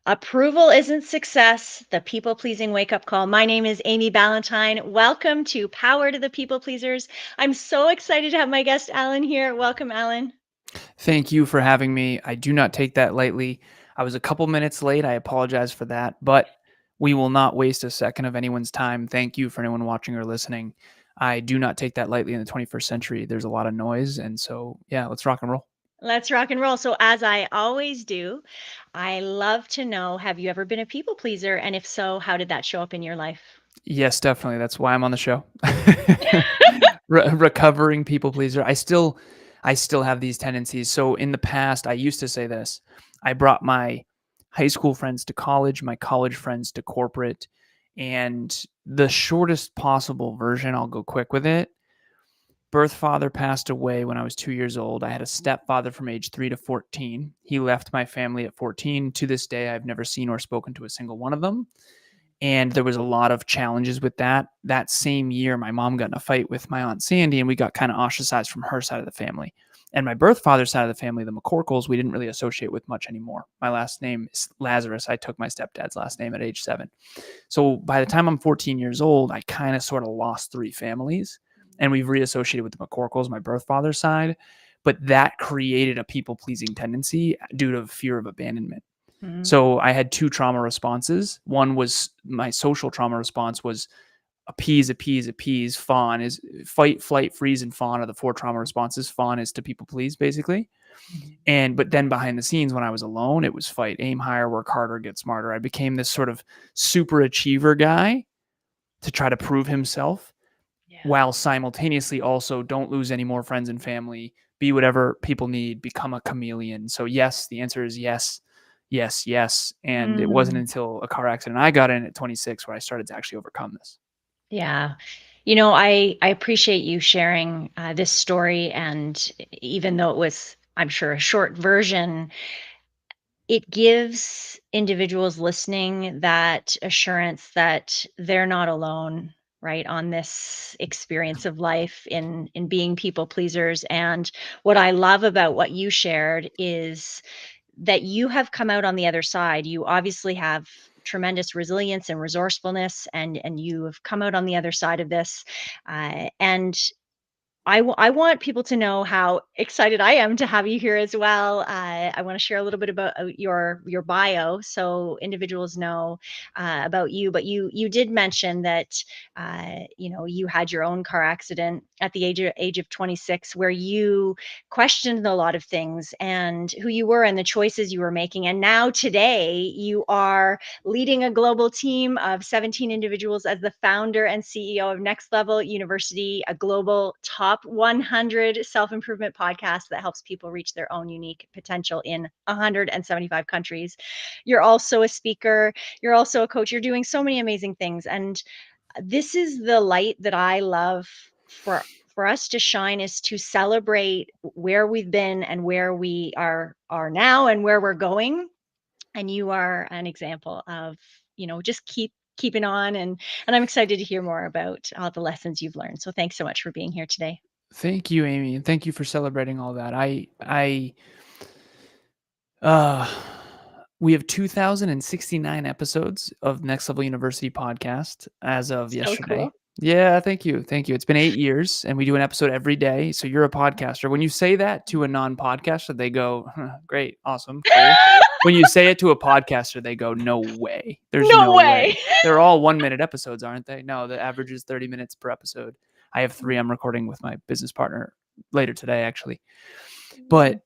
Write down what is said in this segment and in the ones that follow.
Approval isn't success, the people pleasing wake up call. My name is Amy Ballantyne. Welcome to Power to the People Pleasers. I'm so excited to have my guest, Alan, here. Welcome, Alan. Thank you for having me. I do not take that lightly. I was a couple minutes late. I apologize for that, but we will not waste a second of anyone's time. Thank you for anyone watching or listening. I do not take that lightly in the 21st century. There's a lot of noise. And so, yeah, let's rock and roll. Let's rock and roll. So, as I always do, I love to know, have you ever been a people pleaser? And if so, how did that show up in your life? Yes, definitely. That's why I'm on the show. Recovering people pleaser. I still have these tendencies. So in the past, I used to say this. I brought my high school friends to college, my college friends to corporate, and the shortest possible version, I'll go quick with it. Birth father passed away when I was 2 years old. I had a stepfather from age 3 to 14. He left my family at 14. To this day, I've never seen or spoken to a single one of them. And there was a lot of challenges with that. That same year, my mom got in a fight with my aunt Sandy, and we got kind of ostracized from her side of the family. And my birth father's side of the family, the McCorkles, we didn't really associate with much anymore. My last name is Lazaros. I took my stepdad's last name at age 7. So by the time I'm 14 years old, I kind of sort of lost 3 families, and we've reassociated with the McCorkles, my birth father's side. But that created a people pleasing tendency due to fear of abandonment. Mm. So I had 2 trauma responses. One was my social trauma response was appease, appease, appease. Fawn is fight, flight, freeze, and fawn are the 4 trauma responses. Fawn is to people please, basically. But then behind the scenes, when I was alone, it was fight, aim higher, work harder, get smarter. I became this sort of super achiever guy to try to prove himself, Yeah. while simultaneously also don't lose any more friends and family, be whatever people need, become a chameleon. So yes, the answer is yes, yes, yes. And it wasn't Mm. until a car accident I got in at 26 where I started to actually overcome this. Yeah. I appreciate you sharing this story. And even though it was, I'm sure, a short version, it gives individuals listening that assurance that they're not alone, right, on this experience of life in being people pleasers. And what I love about what you shared is that you have come out on the other side. You obviously have tremendous resilience and resourcefulness, and you have come out on the other side of this. And I want people to know how excited I am to have you here as well. I want to share a little bit about your bio, so individuals know about you. But you did mention that you had your own car accident at the age of 26, where you questioned a lot of things and who you were and the choices you were making. And now today you are leading a global team of 17 individuals as the founder and CEO of Next Level University, a global top 100 self-improvement podcast that helps people reach their own unique potential in 175 countries. You're also a speaker, you're also a coach, you're doing so many amazing things. And this is the light that I love for us to shine, is to celebrate where we've been and where we are now and where we're going. And you are an example of, just keeping on. And I'm excited to hear more about all the lessons you've learned. So thanks so much for being here today. Thank you, Amy, and thank you for celebrating all that. Uh, we have 2,069 episodes of Next Level University podcast as of So yesterday. cool. Yeah, thank you. Thank you. It's been 8 years and we do an episode every day. So you're a podcaster. When you say that to a non-podcaster, they go, huh, great, awesome, cool. When you say it to a podcaster, they go, no way. There's No no way. way. They're all 1 minute episodes, aren't they? No, the average is 30 minutes per episode. I have 3 I'm recording with my business partner later today, actually. But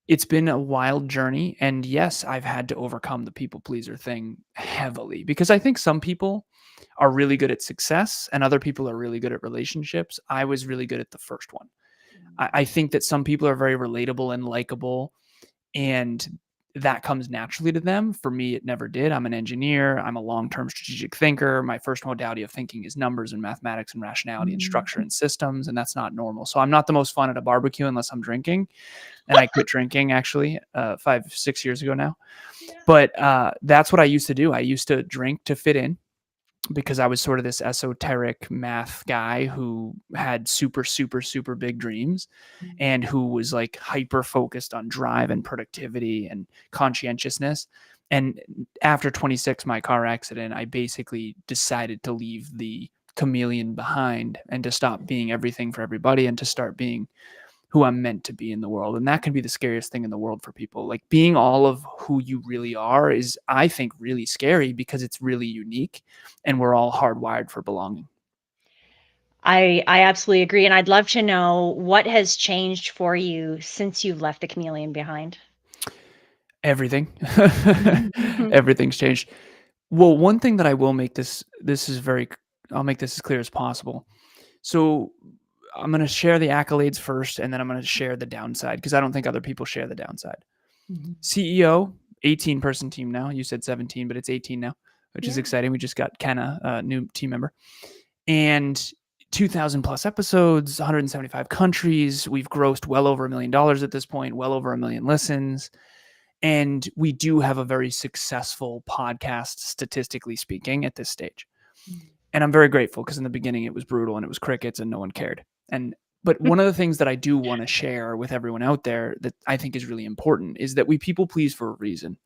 it's been a wild journey. And yes, I've had to overcome the people pleaser thing heavily, because I think some people are really good at success and other people are really good at relationships. I was really good at the first one. I think that some people are very relatable and likable, and that comes naturally to them. For me, it never did. I'm an engineer. I'm a long-term strategic thinker. My first modality of thinking is numbers and mathematics and rationality and structure and systems, and that's not normal. So I'm not the most fun at a barbecue unless I'm drinking, and I quit drinking actually 5-6 years ago now. Yeah. But that's what I used to do. I used to drink to fit in. because I was sort of this esoteric math guy who had super, super, super big dreams and who was like hyper focused on drive and productivity and conscientiousness. And after 26, my car accident, I basically decided to leave the chameleon behind and to stop being everything for everybody and to start being who I'm meant to be in the world. And that can be the scariest thing in the world for people. Like being all of who you really are is, I think, really scary because it's really unique and we're all hardwired for belonging. I absolutely agree, and I'd love to know what has changed for you since you've left the chameleon behind? Everything. Mhm. Everything's changed. Well, one thing that I will make this is very I'll make this as clear as possible. So I'm going to share the accolades first and then I'm going to share the downside because I don't think other people share the downside. Mhm. CEO, 18-person team now. You said 17, but it's 18 now, which is Yeah. exciting. We just got Kenna, a new team member. And 2,000 plus episodes, 175 countries. We've grossed well over $1 million at this point, well over 1 million listens. And we do have a very successful podcast, statistically speaking, at this stage. Mhm. And I'm very grateful because in the beginning it was brutal and it was crickets and no one cared. And but one of the things that I do want to share with everyone out there that I think is really important is that we people please for a reason.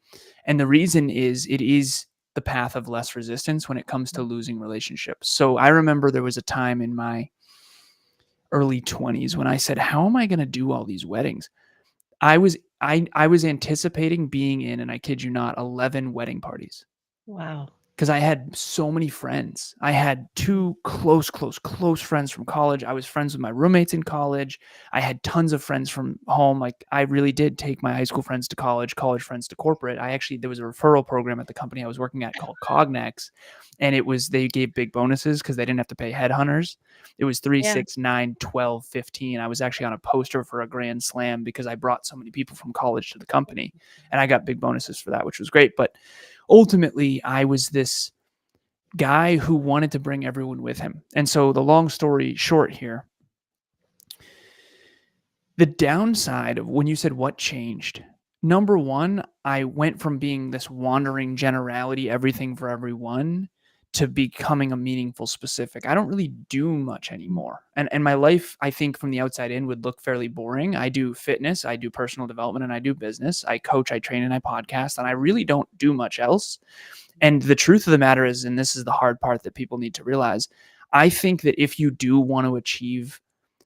And the reason is it is the path of less resistance when it comes to losing relationships. So I remember there was a time in my early 20s when I said, "How am I going to do all these weddings?" I was anticipating being in, and I kid you not, 11 wedding parties Wow. because I had so many friends. I had two close friends from college. I was friends with my roommates in college. I had tons of friends from home. Like I really did take my high school friends to college friends to corporate. There was a referral program at the company I was working at called Cognex, and they gave big bonuses because they didn't have to pay headhunters. It was 3, Yeah. 6, 9, 12, 15. I was actually on a poster for a grand slam because I brought so many people from college to the company, and I got big bonuses for that, which was great. But ultimately, I was this guy who wanted to bring everyone with him. And so, the long story short here, the downside of when you said what changed, number one, I went from being this wandering generality, everything for everyone, to becoming a meaningful specific. I don't really do much anymore. And my life, I think from the outside in would look fairly boring. I do fitness, I do personal development, and I do business. I coach, I train, and I podcast, and I really don't do much else. And the truth of the matter is, and this is the hard part that people need to realize, I think that if you do want to achieve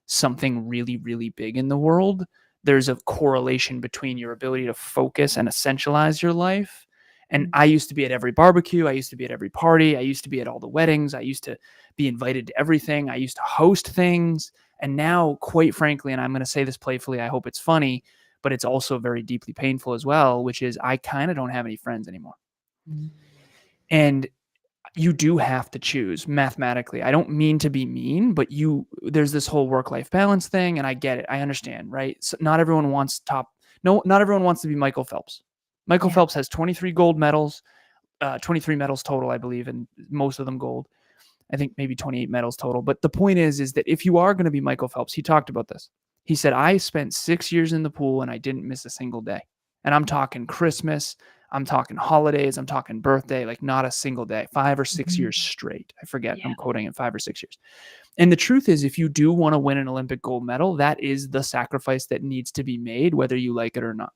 something really, really big in the world, there's a correlation between your ability to focus and essentialize your life. And I used to be at every barbecue. I used to be at every party. I used to be at all the weddings. I used to be invited to everything. I used to host things. And now, quite frankly, and I'm going to say this playfully, I hope it's funny, but it's also very deeply painful as well, which is I kind of don't have any friends anymore. And you do have to choose mathematically. I don't mean to be mean, but there's this whole work-life balance thing, and I get it. I understand, right? So not everyone wants top. No, not everyone wants to be Michael Phelps. Michael Yeah. Phelps has 23 gold medals, 23 medals total, I believe, and most of them gold. I think maybe 28 medals total. But the point is that if you are going to be Michael Phelps, he talked about this. He said, I spent 6 years in the pool and I didn't miss a single day. And I'm talking Christmas, I'm talking holidays, I'm talking birthday, like not a single day, 5 or 6 years straight. I forget, Yeah. I'm quoting it 5 or 6 years. And the truth is, if you do want to win an Olympic gold medal, that is the sacrifice that needs to be made, whether you like it or not.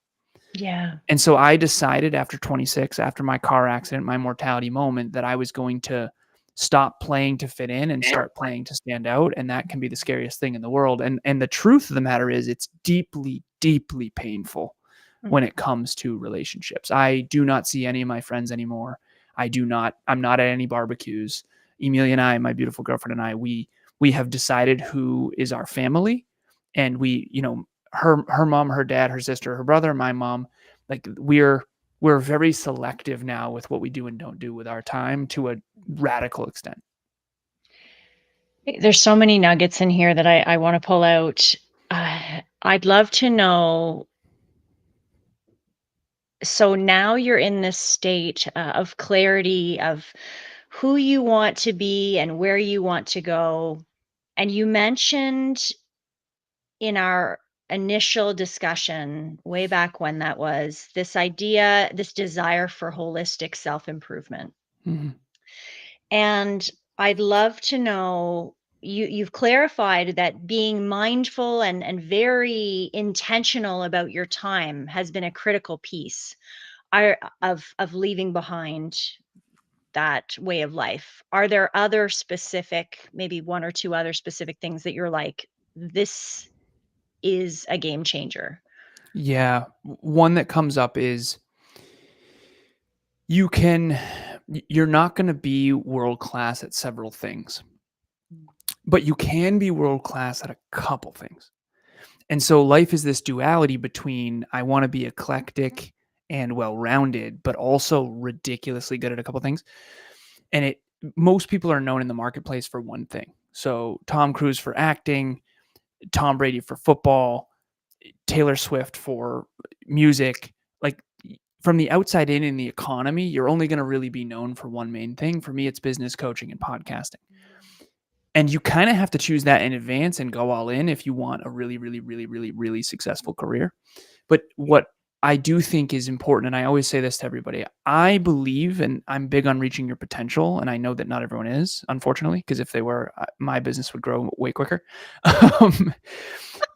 Yeah. And so I decided after 26, after my car accident, my mortality moment, that I was going to stop playing to fit in and start playing to stand out. And that can be the scariest thing in the world. And the truth of the matter is it's deeply, deeply painful when it comes to relationships. I do not see any of my friends anymore. I'm not at any barbecues. Emilia and I, my beautiful girlfriend and I, we have decided who is our family. And her mom, her dad, her sister, her brother, my mom, like we're very selective now with what we do and don't do with our time to a radical extent. There's so many nuggets in here that I wanna pull out. I'd love to know, so now you're in this state, of clarity of who you want to be and where you want to go, and you mentioned in our initial discussion, way back when that was, this idea, this desire for holistic self-improvement. Mhm. And I'd love to know, you've clarified that being mindful and very intentional about your time has been a critical piece of leaving behind that way of life. Are there other specific, maybe one or two other specific things that you're like, this is a game changer? Yeah, one that comes up is you can you're not gonna be world class at several things, Mm. but you can be world class at a couple things. And so life is this duality between I wanna be eclectic and well-rounded, but also ridiculously good at a couple things. And it most people are known in the marketplace for one thing. So Tom Cruise for acting, Tom Brady for football, Taylor Swift for music. Like from the outside in the economy, you're only going to really be known for one main thing. For me, it's business coaching and podcasting. And you kind of have to choose that in advance and go all in if you want a really, really, really, really, really successful career. But what I do think is important, and I always say this to everybody, I believe, and I'm big on reaching your potential, and I know that not everyone is, unfortunately, because if they were, my business would grow way quicker. Um,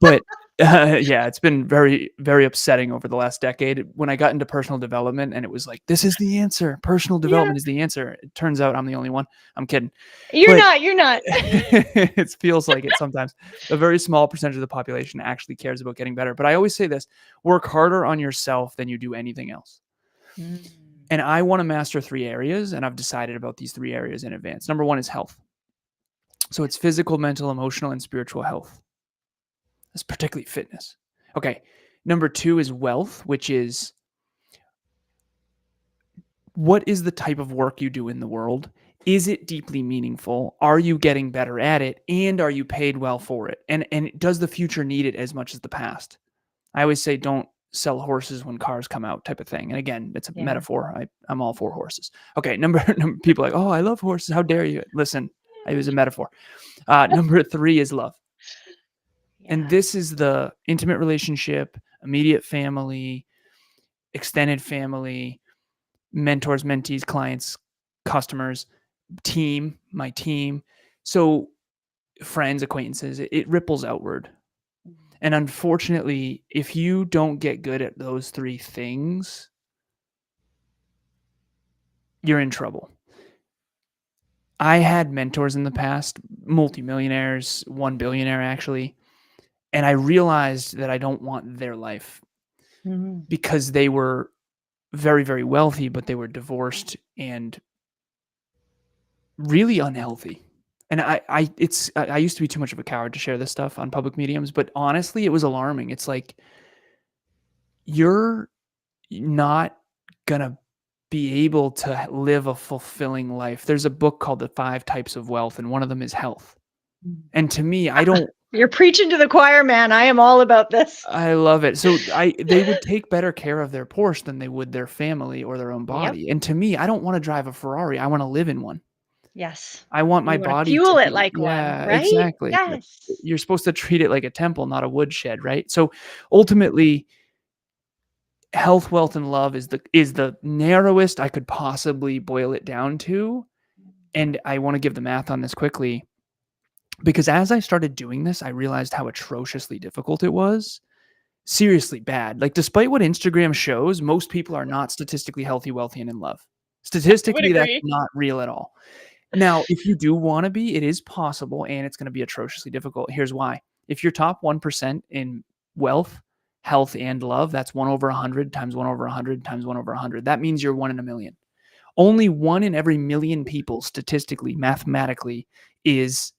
but yeah, it's been very, very upsetting over the last decade. When I got into personal development, and it was like, this is the answer. Personal Yeah. development is the answer. It turns out I'm the only one. I'm kidding, You're but not, you're not. it feels like it sometimes. A very small percentage of the population actually cares about getting better. But I always say this: work harder on yourself than you do anything else. Mm. And I want to master 3 areas, and I've decided about these 3 areas in advance. Number one is health. So it's physical, mental, emotional, and spiritual health. That's particularly fitness. Okay. Number two is wealth, which is what is the type of work you do in the world? Is it deeply meaningful? Are you getting better at it? And are you paid well for it? And does the future need it as much as the past? I always say don't sell horses when cars come out type of thing. And again, it's a Yeah. metaphor. I'm all for horses. Okay, number people are like, oh, I love horses. How dare you? Listen, it was a metaphor. Number three is love. And Yeah. this is the intimate relationship, immediate family, extended family, mentors, mentees, clients, customers, team, my team. So friends, acquaintances, it ripples outward. And unfortunately, if you don't get good at those three things, you're in trouble. I had mentors in the past, multimillionaires, one billionaire actually, and I realized that I don't want their life Mhm. because they were very, very wealthy, but they were divorced and really unhealthy. And I used to be too much of a coward to share this stuff on public mediums, but honestly, it was alarming. It's like you're not gonna be able to live a fulfilling life. There's a book called The 5 Types of Wealth, and one of them is health. Mm. And to me, I don't You're preaching to the choir, man. I am all about this. I love it. So they would take better care of their Porsche than they would their family or their own Yep. body. And to me, I don't wanna drive a Ferrari, I wanna live in one. Yes. I want my You wanna body to fuel it be like one, yeah, right? exactly. Yes. You're supposed to treat it like a temple, not a woodshed, right? So, ultimately, health, wealth, and love is the narrowest I could possibly boil it down to, and I wanna give the math on this quickly, because as I started doing this, I realized how atrociously difficult it was. Seriously bad. Like, despite what Instagram shows, most people are not statistically healthy, wealthy, and in love. I would Statistically, that's agree. not real at all. Now, if you do wanna be, it is possible, and it's gonna be atrociously difficult. Here's why. If you're top 1% in wealth, health, and love, that's 1 over 100 times 1 over 100 times 1 over 100. That means you're 1 in a million. Only 1 in every million people statistically, mathematically, is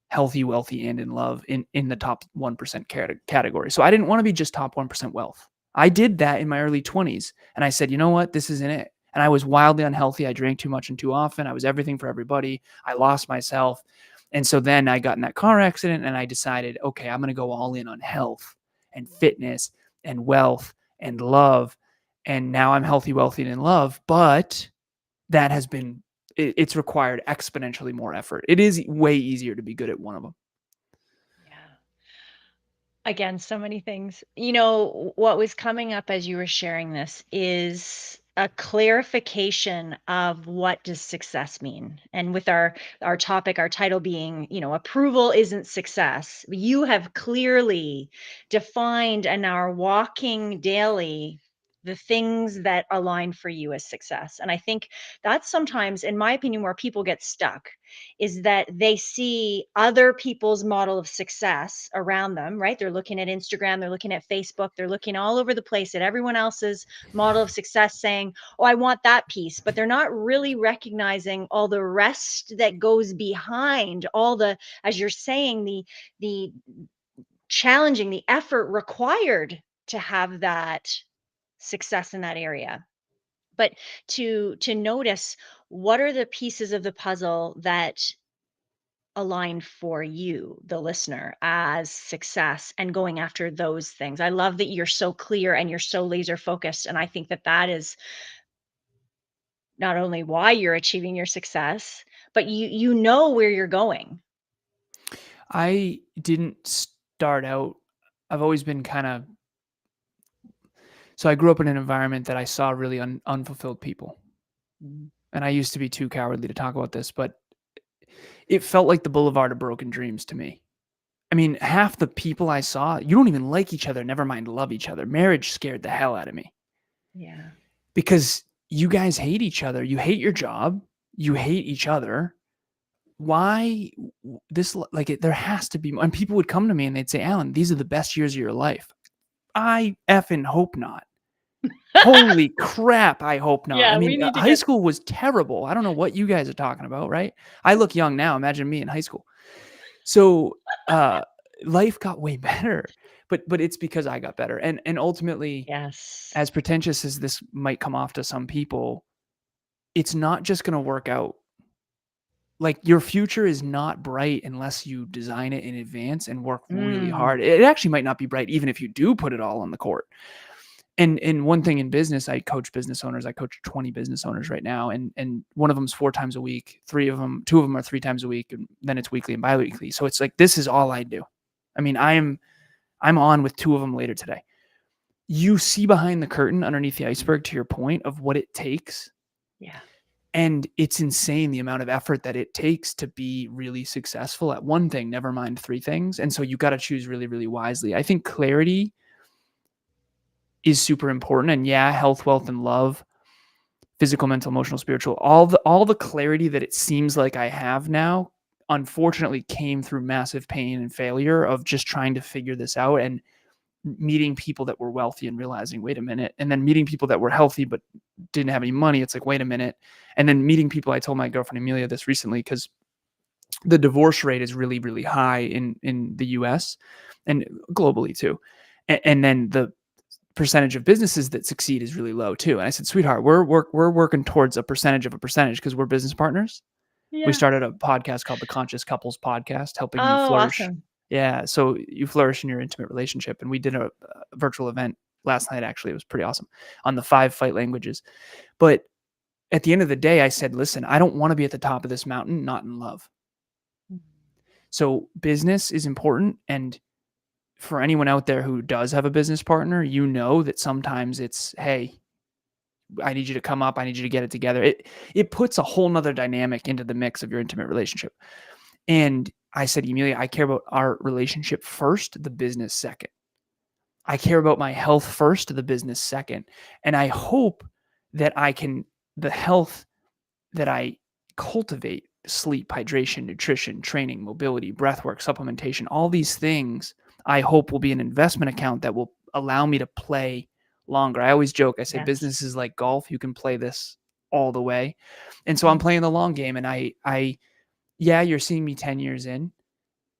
healthy, wealthy, and in love in the top 1% category. So I didn't wanna be just top 1% wealth. I did that in my early 20s, and I said, "You know what? This isn't it." And I was wildly unhealthy. I drank too much and too often. I was everything for everybody. I lost myself. And so then I got in that car accident and I decided, okay, I'm going to go all in on health and fitness and wealth and love. And now I'm healthy, wealthy, and in love. But that has been, it's required exponentially more effort. It is way easier to be good at one of them. Yeah. Again, so many things. You know, what was coming up as you were sharing this is a clarification of what does success mean. And with our topic, our title being, approval isn't success. You have clearly defined and are walking daily the things that align for you as success. And I think that's sometimes, in my opinion, where people get stuck is that they see other people's model of success around them, right? They're looking at Instagram, they're looking at Facebook, they're looking all over the place at everyone else's model of success saying, "Oh, I want that piece." But they're not really recognizing all the rest that goes behind all the, as you're saying, the challenging, the effort required to have that success in that area. But to notice what are the pieces of the puzzle that align for you, the listener, as success and going after those things. I love that you're so clear and you're so laser focused. And I think that that is not only why you're achieving your success, but you know where you're going. I didn't start out, I've always been kind of, so I grew up in an environment that I saw really unfulfilled people. Mm. And I used to be too cowardly to talk about this, but it felt like the boulevard of broken dreams to me. I mean, half the people I saw, you don't even like each other, never mind love each other. Marriage scared the hell out of me Yeah. because you guys hate each other. You hate your job, you hate each other. Why this, like it, there has to be, and people would come to me and they'd say, "Alan, these are the best years of your life." I effing hope not. Holy crap, I hope not. I Yeah, mean, we need to high get. school was terrible. I don't know what you guys are talking about, right? I look young now. Imagine me in high school. So, uh, life got way better, but it's because I got better. And ultimately, Yes. as pretentious as this might come off to some people, it's not just going to work out. Like your future is not bright unless you design it in advance and work really Mm, hard. It actually might not be bright even if you do put it all on the court. And one thing in business, I coach business owners. I coach 20 business owners right now, and one of them's 4 times a week. 2 of them are 3 times a week, and then it's weekly and biweekly. So it's like this is all I do. I mean, I'm on with 2 of them later today. You see behind the curtain underneath the iceberg to your point of what it takes, yeah. and it's insane the amount of effort that it takes to be really successful at one thing, never mind 3 things. And so you got to choose really, really wisely. I think clarity is super important. And yeah, health, wealth, and love, physical, mental, emotional, spiritual, all the clarity that it seems like I have now, unfortunately came through massive pain and failure of just trying to figure this out and meeting people that were wealthy and realizing, wait a minute, and then meeting people that were healthy but didn't have any money. It's like, wait a minute. And then meeting people, I told my girlfriend Amelia this recently because the divorce rate is really, really high in the US and globally too. And then the percentage of businesses that succeed is really low too. And I said, sweetheart, we're working towards a percentage of a percentage because we're business partners. We Yeah. started a podcast called the Conscious Couples Podcast, helping you Oh, flourish. awesome. Yeah, so you flourish in your intimate relationship. And we did a virtual event last night. Actually, it was pretty awesome on the 5 fight languages. But at the end of the day, I said, listen, I don't want to be at the top of this mountain, not in love. Mm. So business is important, and for anyone out there who does have a business partner, you know that sometimes it's, hey, I need you to come up. I need you to get it together. It puts a whole nother dynamic into the mix of your intimate relationship. And I said, Emilia, I care about our relationship first, the business second. I care about my health first, the business second. And I hope that the health that I cultivate, sleep, hydration, nutrition, training, mobility, breathwork, supplementation, all these things, I hope will be an investment account that will allow me to play longer. I always joke, I say Yes. business is like golf. You can play this all the way. And so I'm Mm. playing the long game. And yeah, you're seeing me 10 years in.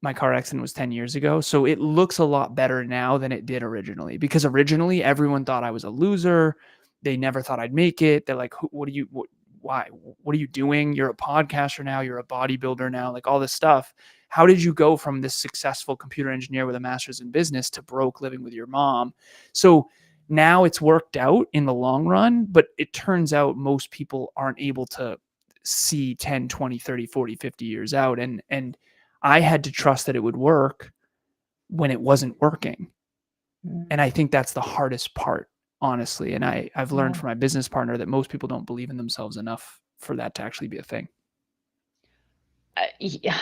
My car accident was 10 years ago. So it looks a lot better now than it did originally because originally everyone thought I was a loser. They never thought I'd make it. They're like, what are you, why, what are you doing? You're a podcaster now. You're a bodybuilder now, like all this stuff. How did you go from this successful computer engineer with a master's in business to broke living with your mom? So now it's worked out in the long run, but it turns out most people aren't able to see 10, 20, 30, 40, 50 years out. And I had to trust that it would work when it wasn't working. And Mm. I think that's the hardest part, honestly. And I've learned Wow. from my business partner that most people don't believe in themselves enough for that to actually be a thing. Yeah.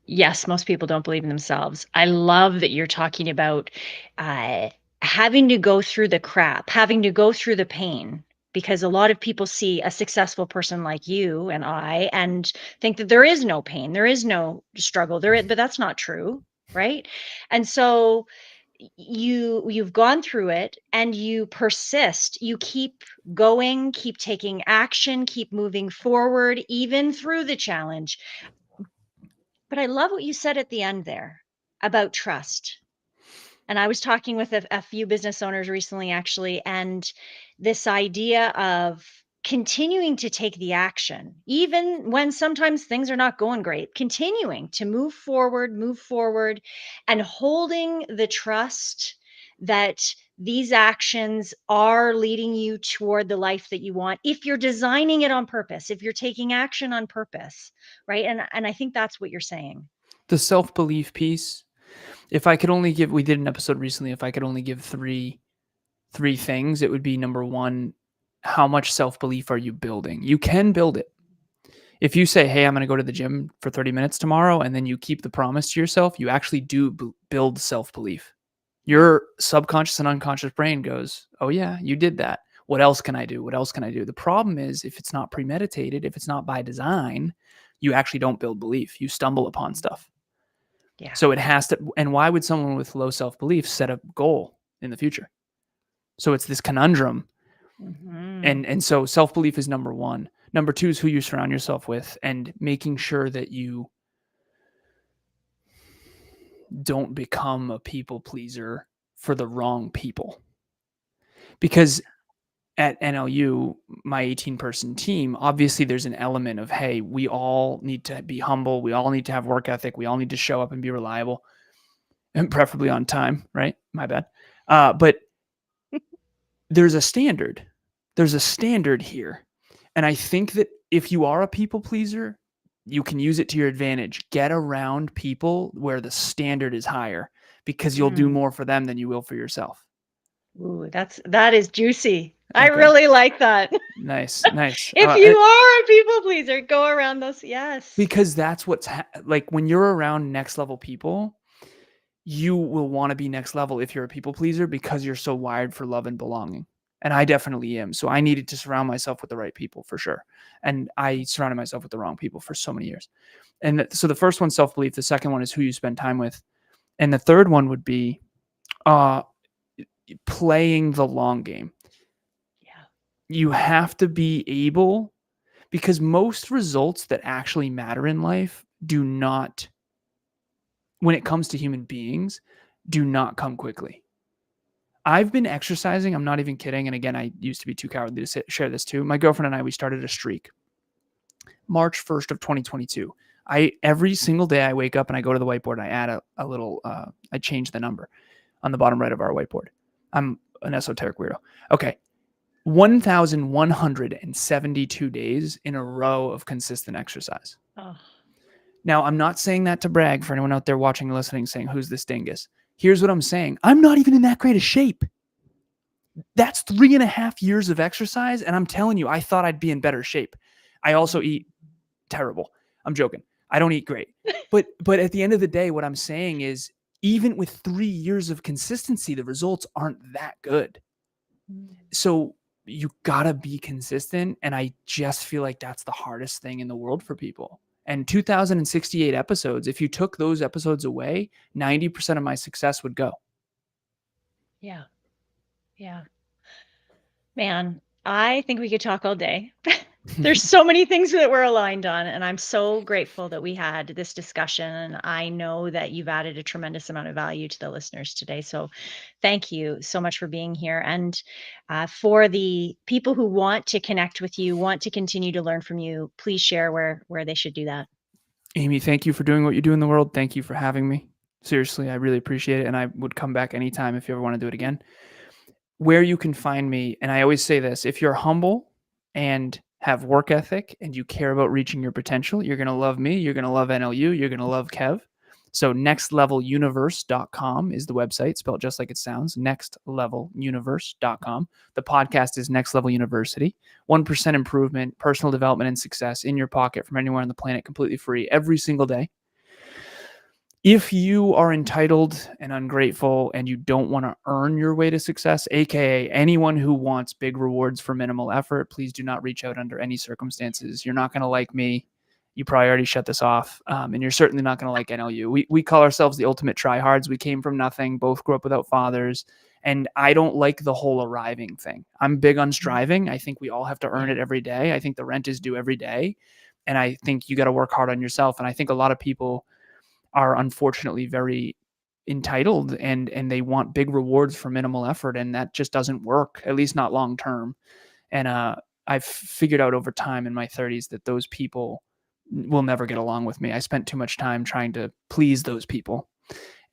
Yes, most people don't believe in themselves. I love that you're talking about, uh, having to go through the crap, having to go through the pain, because a lot of people see a successful person like you and I and think that there is no pain, there is no struggle, but that's not true, right? And so you've gone through it and you persist. You keep going, keep taking action, keep moving forward even through the challenge. But I love what you said at the end there about trust. And I was talking with a few business owners recently, actually, and this idea of continuing to take the action, even when sometimes things are not going great, continuing to move forward, and holding the trust that these actions are leading you toward the life that you want if you're designing it on purpose, if you're taking action on purpose, right? And I think that's what you're saying. The self-belief piece, if I could only give, we did an episode recently, if I could only give three things, it would be number one, how much self-belief are you building? You can build it. If you say, hey, I'm going to go to the gym for 30 minutes tomorrow, and then you keep the promise to yourself, you actually do build self-belief. Yeah. Your subconscious and unconscious brain goes, oh yeah, you did that. What else can I do? What else can I do? The problem is, if it's not premeditated, if it's not by design, you actually don't build belief. You stumble upon stuff. Yeah. So it has to. And why would someone with low self-belief set a goal in the future? So it's this conundrum. Hmm. And so self-belief is number one. Number two is who you surround yourself with, and making sure that you don't become a people pleaser for the wrong people. Because at NLU, my 18-person team, obviously there's an element of, hey, we all need to be humble. We all need to have work ethic. We all need to show up and be reliable, and preferably on time, right? My bad. But there's a standard. There's a standard here. And I think that if you are a people pleaser, you can use it to your advantage. Get around people where the standard is higher, because you'll do Mm. more for them than you will for yourself. Ooh, that is juicy. I Okay. really like that. Nice. Nice. If you are a people pleaser, go around those. Yes. Because that's what's like when you're around next level people, you will want to be next level if you're a people pleaser, because you're so wired for love and belonging. And I definitely am. So I needed to surround myself with the right people for sure. And I surrounded myself with the wrong people for so many years. And so the first one's self belief. The second one is who you spend time with. And the third one would be uh, playing the long game. Yeah. You have to be able, because most results that actually matter in life do not, when it comes to human beings, do not come quickly. I've been exercising. I'm not even kidding. And again, I used to be too cowardly to share this too. My girlfriend and I, we started a streak March 1st of 2022. Every single day I wake up and I go to the whiteboard and I add a little, I change the number on the bottom right of our whiteboard. I'm an esoteric weirdo. Okay. 1,172 days in a row of consistent exercise. Oh. Now, I'm not saying that to brag for anyone out there watching and listening, saying, who's this dingus? Here's what I'm saying. I'm not even in that great a shape. That's 3.5 years of exercise. And I'm telling you, I thought I'd be in better shape. I also eat terrible. I'm joking. I don't eat great. But at the end of the day, what I'm saying is, even with 3 years of consistency, the results aren't that good. Mm. So you gotta be consistent. And I just feel like that's the hardest thing in the world for people. And 2,068 episodes, if you took those episodes away, 90% of my success would go. Yeah. Yeah. Man, I think we could talk all day. There's so many things that we're aligned on, and I'm so grateful that we had this discussion. And I know that you've added a tremendous amount of value to the listeners today. So thank you so much for being here. And for the people who want to connect with you, want to continue to learn from you, please share where they should do that. Amy, thank you for doing what you do in the world. Thank you for having me. Seriously, I really appreciate it. And I would come back anytime if you ever want to do it again. Where you can find me, and I always say this, if you're humble and have work ethic and you care about reaching your potential, you're going to love me. You're going to love NLU. You're going to love Kev. So nextleveluniverse.com is the website, spelled just like it sounds, nextleveluniverse.com. The podcast is Next Level University. 1% improvement, personal development, and success in your pocket from anywhere on the planet, completely free every single day. If you are entitled and ungrateful and you don't want to earn your way to success, aka anyone who wants big rewards for minimal effort, please do not reach out under any circumstances. You're not going to like me. You probably already shut this off. And you're certainly not going to like NLU. We call ourselves the ultimate tryhards. We came from nothing, both grew up without fathers. And I don't like the whole arriving thing. I'm big on Mhm. striving. I think we all have to earn Yeah. it every day. I think the rent is due every day. And I think you got to work hard on yourself. And I think a lot of people are unfortunately very entitled and they want big rewards for minimal effort, and that just doesn't work, at least not long term. And I've figured out over time in my 30s that those people will never get along with me. I spent too much time trying to please those people,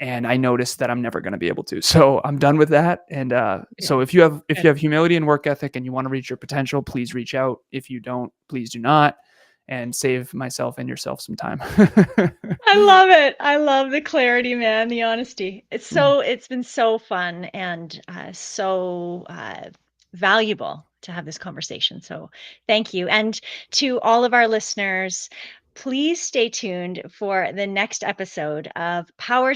and I noticed that I'm never going to be able to. So I'm done with that. And so Good. if you Good. have humility and work ethic and you want to reach your potential, please reach out. If you don't, please do not, and save myself and yourself some time. I love it. I love the clarity, man, the honesty. Mm. It's been so fun and valuable to have this conversation. So thank you. And to all of our listeners, please stay tuned for the next episode of Powers